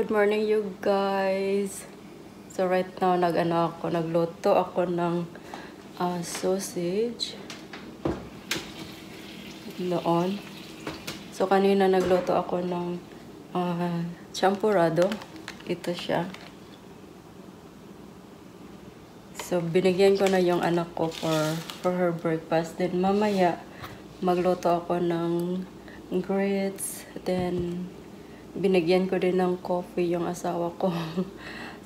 Good morning you guys. So right now nagluto ako ng sausage noon. So kanina nagluto ako ng champurrado. Ito siya. So binigyan ko na yung anak ko for her breakfast. Then mamaya magluto ako ng grits. Then binigyan ko din ng coffee yung asawa ko.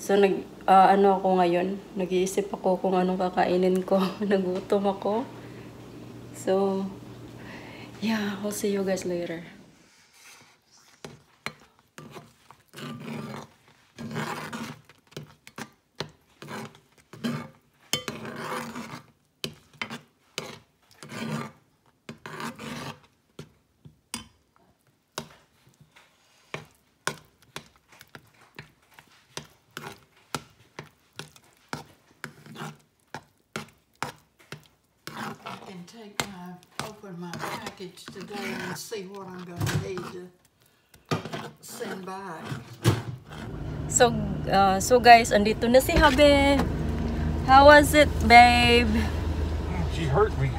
So ano ako ngayon, nag-iisip ako kung anong kakainin ko. Nagutom ako. So yeah, I'll see you guys later. Open my package today and see what I'm going to need to send back. So guys, andito na si Habe. How was it, babe? She hurt me.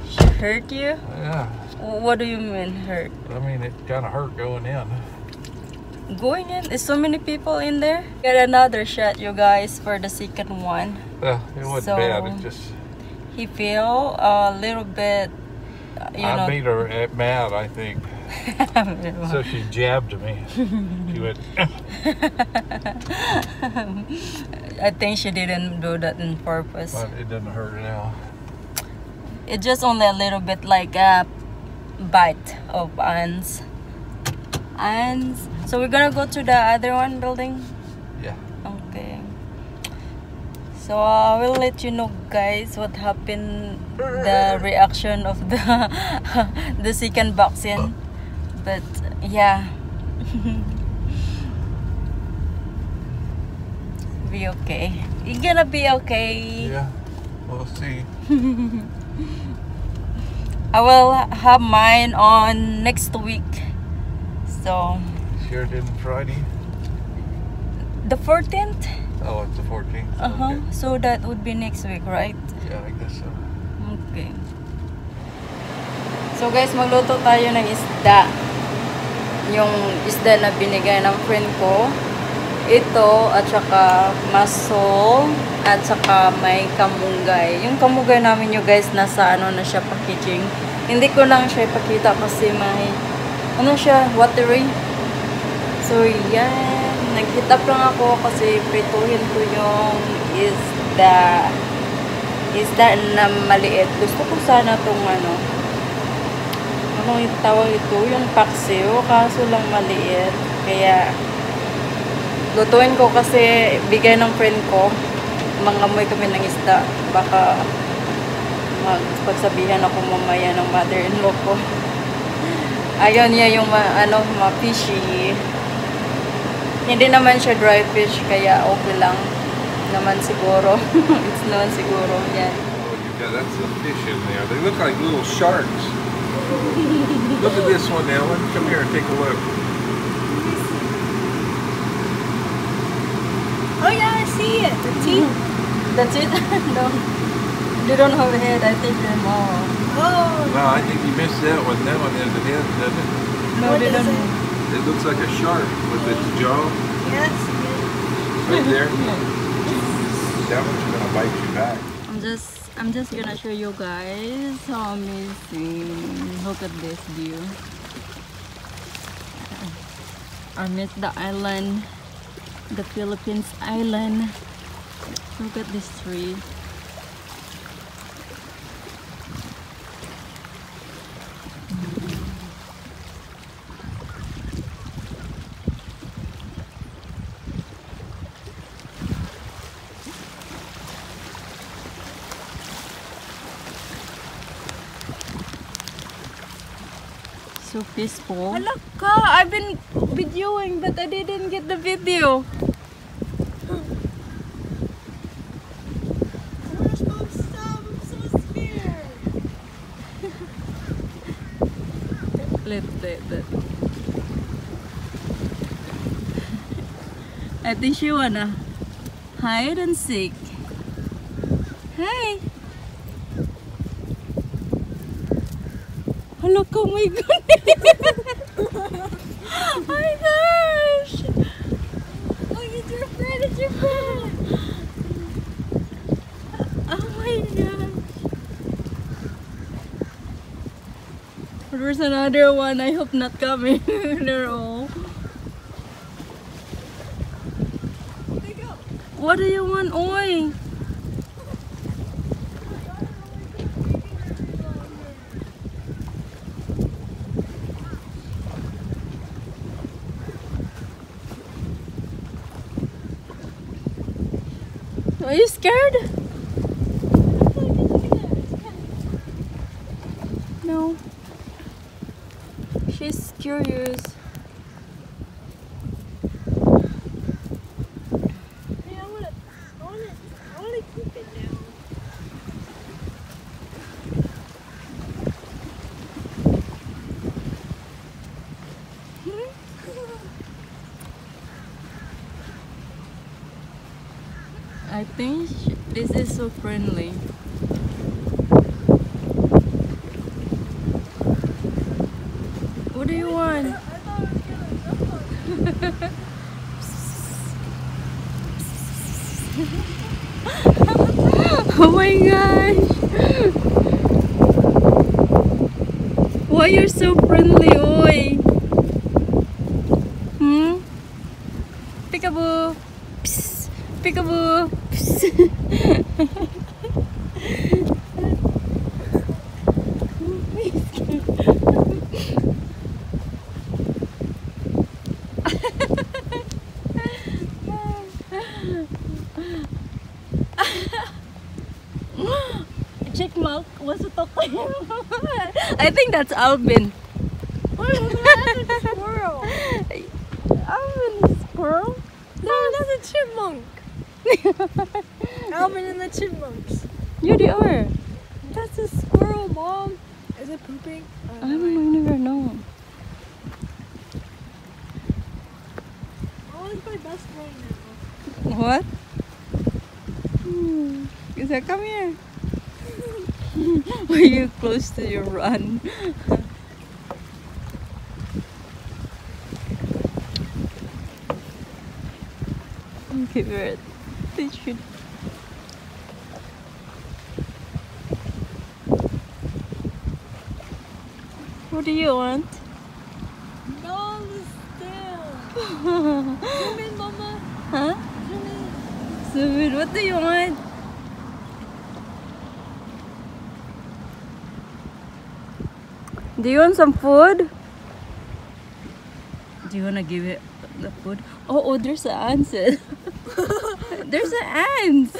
She hurt you? Yeah. What do you mean hurt? I mean, it kind of hurt going in. Going in? Is so many people in there? Get another shot, you guys, for the second one. Yeah, it wasn't bad. It just... He feel a little bit, I made her mad, I think. So she jabbed me. She went... I think she didn't do that on purpose. But it doesn't hurt now. It's just only a little bit like a bite of ants. Ants. So we're gonna go to the other one building? Yeah. Okay. So I will let you know, guys, what happened, the reaction of the second vaccine. But yeah, be okay. You're gonna be okay. Yeah, we'll see. I will have mine on next week. So. Sure didn't Friday. The 14th. Oh, it's the 14th. Okay. Okay. So that would be next week, right? Yeah, I guess so. Okay. So guys, magluto tayo ng isda. Yung isda na binigay ng friend ko. Ito, at saka masol, at saka may kamunggay. Yung kamunggay namin yung guys, nasa ano na siya packaging. Hindi ko lang siya ipakita kasi may, ano siya, watery. So yan. Nag-hit up lang ako kasi prituhin ko yung isda na maliit. Gusto ko sana itong anong tawag ito? Yung paksiw, kaso lang maliit. Kaya lutuin ko kasi bigay ng friend ko. Mangamoy kami ng isda. Baka magpagsabihan ako mamaya ng mother-in-law ko. Ayaw niya yung ma-fishy. Hindi naman siya dry fish, kaya okay lang naman siguro. It's naman siguro. Yan. Oh, you got that's a fish in there. They look like little sharks. Look at this one, Ellen. Come here and take a look. Oh yeah, I see it. The teeth. That's it? No. They don't have a head. I think they're more. Oh. No, I think you missed that one. That one has a head, doesn't it? No, they don't. It looks like a shark with its jaw. Yes. Right there. That one's gonna bite you back. I'm just gonna show you guys how amazing. Look at this view. I miss the island, the Philippines island. Look at this tree. So peaceful. Look, I've been videoing, but I didn't get the video. We're supposed to stop. I'm so scared. Let's say that. I think she wanna hide and seek. Hey! Oh, look, oh my goodness! Oh my gosh! Oh, it's your friend, it's your friend! Oh my gosh! There's another one, I hope not coming. They're all. What do you want, oi? Are you scared? No. She's curious. Keep it down. I think this is so friendly. What do you want? Oh my gosh! Why you're so friendly, oi? Hmm? Peekaboo! Psst. Peekaboo! Psst. Chickmunk wants to talk to him. I think that's Alvin. Wait, that's a squirrel. Alvin is a squirrel? No, that's a chipmunk. Alvin and the chipmunks. You they are. That's a squirrel, Mom. Is it pooping? I never know. Oh, it's my best friend now. What? Is that come here? Were you close to your run? Okay, we're they should. What do you want? No, still. Zoom in, Mama. Huh? Zoom in. Subin, what do you want? Do you want some food? Do you want to give it the food? Oh, there's an ant. There's an ant.